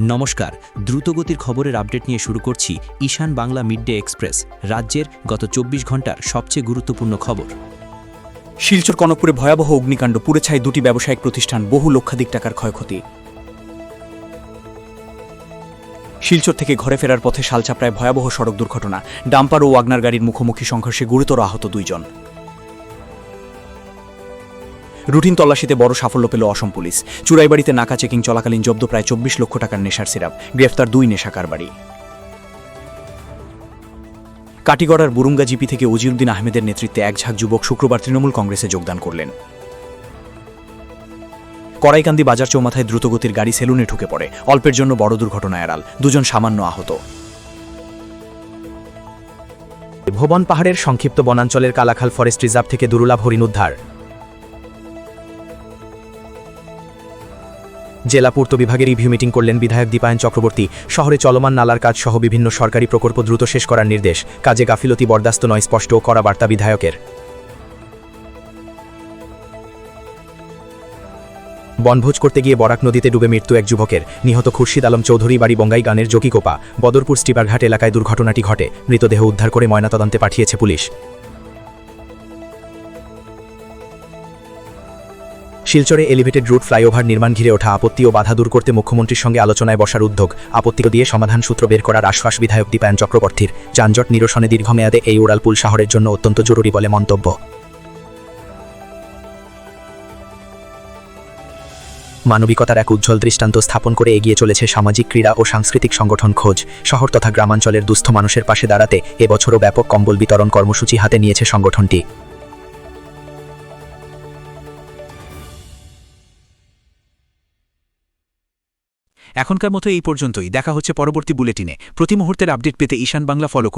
নমস্কার, দ্রুতগতির খবরের আপডেট নিয়ে শুরু করছি ঈশান বাংলা মিডডে এক্সপ্রেস, রাজ্যের গত ২৪ ঘন্টার সবচেয়ে গুরুত্বপূর্ণ খবর। শিলচর কনকপুরে ভয়াবহ অগ্নিকাণ্ড, পুড়ে ছাই দুটি ব্যবসায়িক প্রতিষ্ঠান, বহু লক্ষাধিক টাকার ক্ষয়ক্ষতি। শিলচর থেকে ঘরে ফেরার পথে শালচাপড়ায় ভয়াবহ সড়ক দুর্ঘটনা, ডাম্পার ও ওয়াগনার গাড়ির মুখোমুখি সংঘর্ষে গুরুতর আহত ২ জন। রুটিন তল্লাশিতে বড় সাফল্য পেল অসম পুলিশ, চুরাইবাড়িতে নাকা চেকিং চলাকালীন জব্দ প্রায় ২৪ লক্ষ টাকার নেশার সিরাপ, গ্রেফতার ২ নেশা কারবারি। কাটিগড়ার বুরুঙ্গা জিপি থেকে উজিরউদ্দিন আহমেদের নেতৃত্বে এক ঝাঁক যুবক শুক্রবার তৃণমূল কংগ্রেসে যোগদান করলেন। কড়াইকান্দি বাজার চৌমাথায় দ্রুতগতির গাড়ি সেলুনে ঢুকে পড়ে, অল্পের জন্য বড় দুর্ঘটনা এড়াল, ২ জন সামান্য আহত। ভুবন পাহাড়ের সংক্ষিপ্ত বনাঞ্চলের কালাখাল ফরেস্ট রিজার্ভ থেকে দুর্লভ হরিণ উদ্ধার। জেলা পূর্ত বিভাগের রিভিউ মিটিং করলেন বিধায়ক দীপায়ন চক্রবর্তী। শহরে চলমান নালার কাজ সহ বিভিন্ন সরকারি প্রকল্প দ্রুত শেষ করার নির্দেশ, কাজে গাফিলতি বরদাস্ত নয়, স্পষ্ট ও কড়া বার্তা বিধায়কের। বনভোজ করতে গিয়ে বরাক নদীতে ডুবে মৃত্যু এক যুবকের, নিহত খুরশিদ আলম চৌধুরী, বাড়ি বঙ্গাই গানের জকিকোপা। বদরপুর স্টিপারঘাট এলাকায় দুর্ঘটনাটি ঘটে, মৃতদেহ উদ্ধার করে ময়নাতদন্তে পাঠিয়েছে পুলিশ। শিলচরে এলিভেটেড রুট ফ্লাইওভার নির্মাণ ঘিরে ওঠা আপত্তি ও বাধা দূর করতে মুখ্যমন্ত্রীর সঙ্গে আলোচনায় বসার উদ্যোগ, আপত্তি দিয়ে সমাধান সূত্র বের করার আশ্বাস বিধায়ক দীপায়ন চক্রবর্তীর। যানজট নিরসনে দীর্ঘমেয়াদে এই উড়ালপুল শহরের জন্য অত্যন্ত জরুরি বলে মন্তব্য। মানবিকতার এক উজ্জ্বল দৃষ্টান্ত স্থাপন করে এগিয়ে চলেছে সামাজিক, ক্রীড়া ও সাংস্কৃতিক সংগঠন খোঁজ। শহর তথা গ্রামাঞ্চলের দুস্থ মানুষের পাশে দাঁড়াতে এবছরও ব্যাপক কম্বল বিতরণ কর্মসূচি হাতে নিয়েছে সংগঠনটি। এখনকার মতো এই পর্যন্তই। দেখা হচ্ছে পরবর্তী বুলেটিনে। প্রতি মুহূর্তের আপডেট পেতে ঈশান বাংলা ফলো করুন।